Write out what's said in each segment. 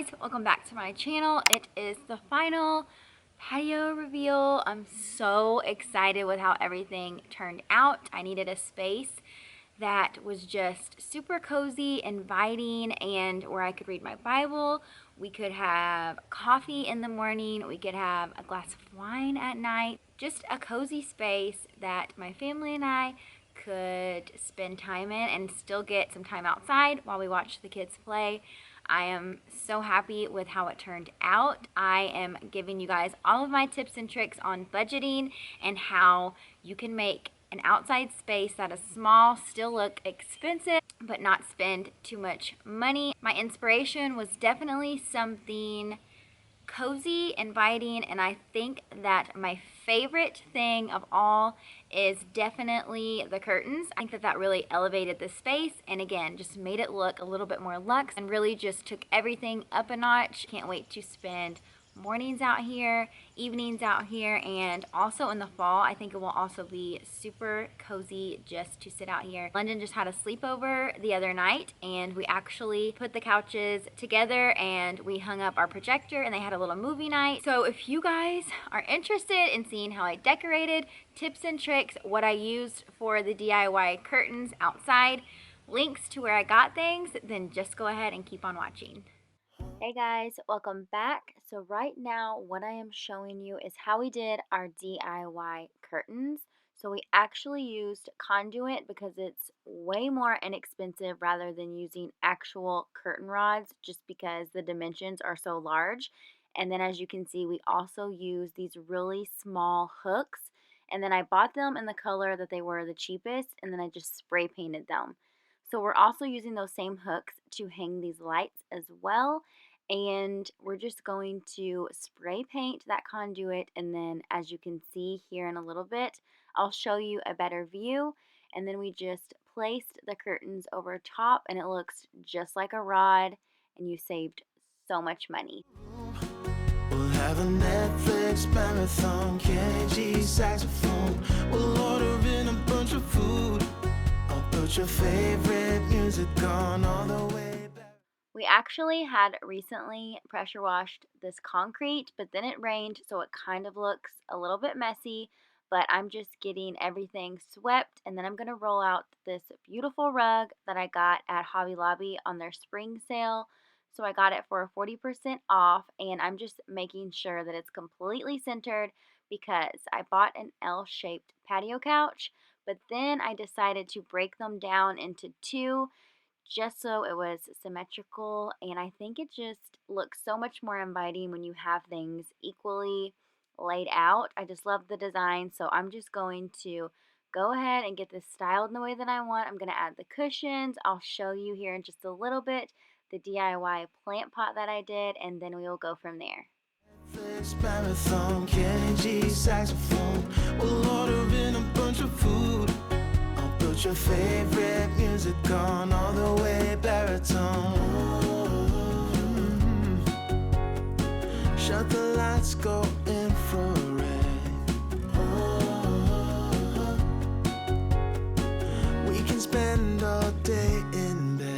guys, welcome back to my channel. It is the final patio reveal. I'm so excited with how everything turned out. I needed a space that was just super cozy, inviting, and where I could read my Bible. We could have coffee in the morning. We could have a glass of wine at night. Just a cozy space that my family and I could spend time in and still get some time outside while we watch the kids play. I am so happy with how it turned out. I am giving you guys all of my tips and tricks on budgeting and how you can make an outside space that is small still look expensive but not spend too much money. My inspiration was definitely something cozy, inviting, and I think that my favorite thing of all is definitely the curtains. I think that that really elevated the space and again just made it look a little bit more luxe and really just took everything up a notch. Can't wait to spend mornings out here, evenings out here, and also in the fall I think it will also be super cozy just to sit out here. London just had a sleepover the other night and we actually put the couches together and we hung up our projector and they had a little movie night. So if you guys are interested in seeing how I decorated, tips and tricks, what I used for the DIY curtains outside, links to where I got things, then just go ahead and keep on watching. Hey guys, welcome back. So right now what I am showing you is how we did our DIY curtains. So we actually used conduit because it's way more inexpensive rather than using actual curtain rods just because the dimensions are so large. And then as you can see, we also use these really small hooks. And then I bought them in the color that they were the cheapest and then I just spray painted them. So we're also using those same hooks to hang these lights as well, and we're just going to spray paint that conduit, and then as you can see here in a little bit I'll show you a better view, and then we just placed the curtains over top and it looks just like a rod and you saved so much money. We'll have a Netflix marathon, Kenny G saxophone. We'll order in a bunch of food. I'll put your favorite music on all the way back. We actually had recently pressure washed this concrete, but then it rained, so it kind of looks a little bit messy, but I'm just getting everything swept, and then I'm going to roll out this beautiful rug that I got at Hobby Lobby on their spring sale. So I got it for 40% off, and I'm just making sure that it's completely centered because I bought an L-shaped patio couch, but then I decided to break them down into two just so it was symmetrical, and I think it just looks so much more inviting when you have things equally laid out. I just love the design, so I'm just going to go ahead and get this styled in the way that I want. I'm going to add the cushions. I'll show you here in just a little bit the DIY plant pot that I did, and then we will go from there. Netflix marathon, Kenny G saxophone. We'll order in a bunch of food. I'll put your favorite music on all the way baritone. Shut the lights, go infrared. We can spend all day in bed.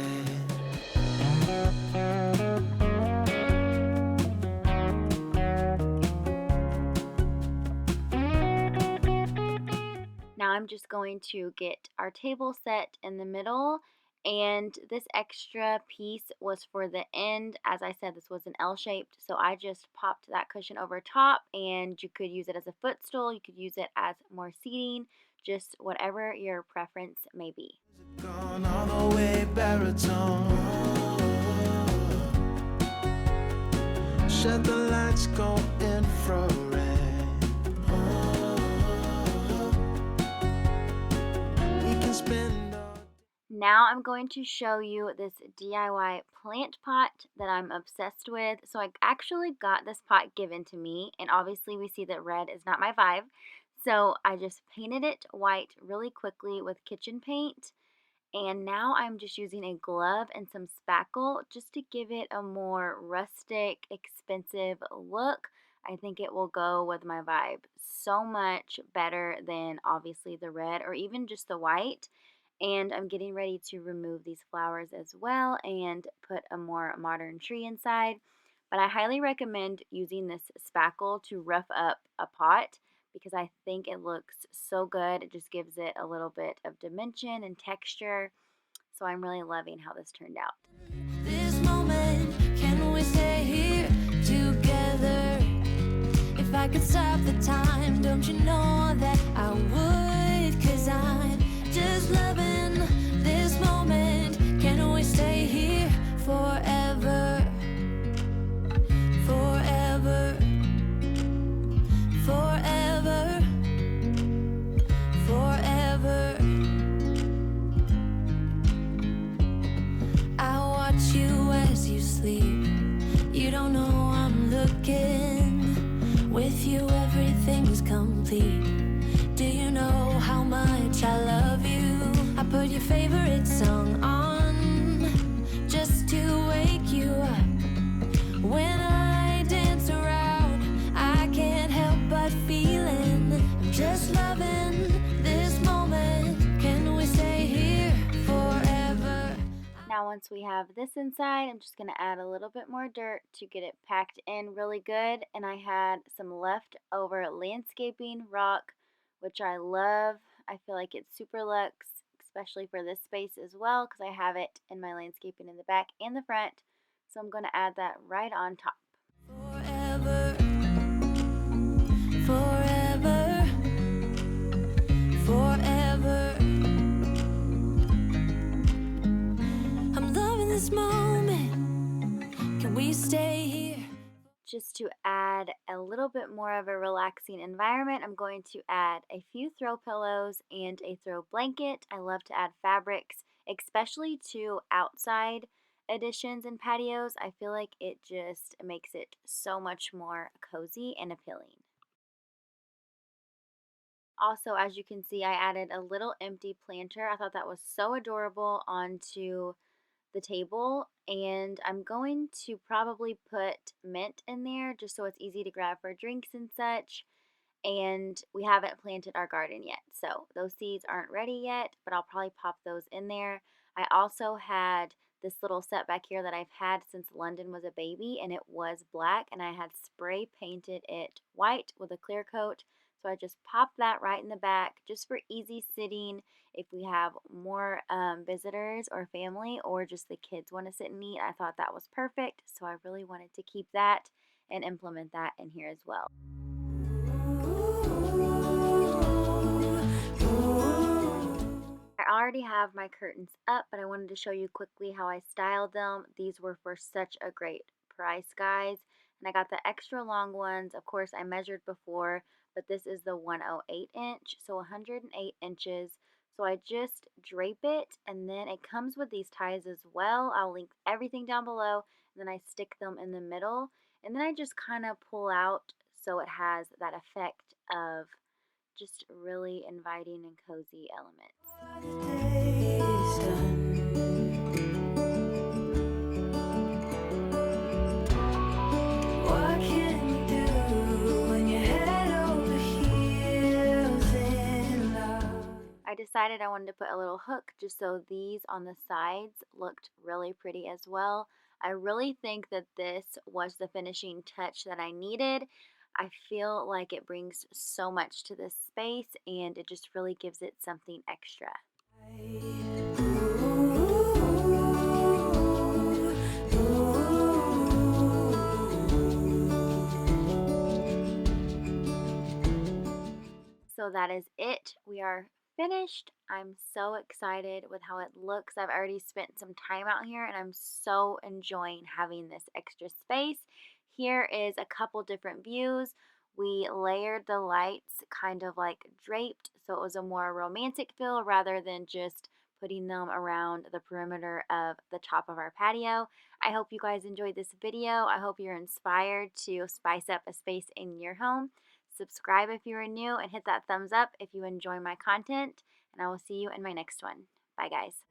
Now I'm just going to get our table set in the middle, and this extra piece was for the end. As I said, this was an L-shaped, so I just popped that cushion over top, and you could use it as a footstool, you could use it as more seating, just whatever your preference may be. Gone all the way baritone. Shut the lights, go infrared. We can spend all. Now I'm going to show you this DIY plant pot that I'm obsessed with. So I actually got this pot given to me, and obviously we see that red is not my vibe. So I just painted it white really quickly with kitchen paint. And now I'm just using a glove and some spackle just to give it a more rustic, expensive look. I think it will go with my vibe so much better than obviously the red or even just the white. And I'm getting ready to remove these flowers as well and put a more modern tree inside. But I highly recommend using this spackle to rough up a pot because I think it looks so good. It just gives it a little bit of dimension and texture. So I'm really loving how this turned out. This moment, can we stay here together? If I could stop the time, don't you know that I would? 'Cause I'm just loving this moment. Can we stay here forever? Forever. Forever. Forever. I watch you as you sleep. You don't know I'm looking. With you, everything's complete. Do you know how much I love you? I put your favorite song on just to wake you up. When I dance around, I can't help but feeling I'm just loving this moment. Can we stay here forever? Now once we have this inside, I'm just going to add a little bit more dirt to get it packed in really good. And I had some leftover landscaping rock, which I love. I feel like it's super luxe, especially for this space as well, because I have it in my landscaping in the back and the front. So I'm going to add that right on top. Forever. Forever. Forever. I'm loving this moment. Can we stay here? Just to add a little bit more of a relaxing environment, I'm going to add a few throw pillows and a throw blanket. I love to add fabrics, especially to outside additions and patios. I feel like it just makes it so much more cozy and appealing. Also, as you can see, I added a little empty planter. I thought that was so adorable onto the table, and I'm going to probably put mint in there just so it's easy to grab for drinks and such. And we haven't planted our garden yet, so those seeds aren't ready yet, but I'll probably pop those in there. I also had this little set back here that I've had since London was a baby, and it was black, and I had spray painted it white with a clear coat. So I just popped that right in the back just for easy sitting if we have more visitors or family, or just the kids want to sit and eat. I thought that was perfect, so I really wanted to keep that and implement that in here as well. I already have my curtains up, but I wanted to show you quickly how I styled them. These were for such a great price, guys. And I got the extra long ones. Of course, I measured before, but this is the 108 inch, so 108 inches. So I just drape it, and then it comes with these ties as well. I'll link everything down below, and then I stick them in the middle. And then I just kind of pull out so it has that effect of just really inviting and cozy elements. I decided I wanted to put a little hook just so these on the sides looked really pretty as well. I really think that this was the finishing touch that I needed. I feel like it brings so much to this space and it just really gives it something extra. So that is it. We are finished. I'm so excited with how it looks. I've already spent some time out here and I'm so enjoying having this extra space. Here is a couple different views. We layered the lights kind of like draped, so it was a more romantic feel rather than just putting them around the perimeter of the top of our patio. I hope you guys enjoyed this video. I hope you're inspired to spice up a space in your home. Subscribe if you are new and hit that thumbs up if you enjoy my content. And I will see you in my next one. Bye, guys.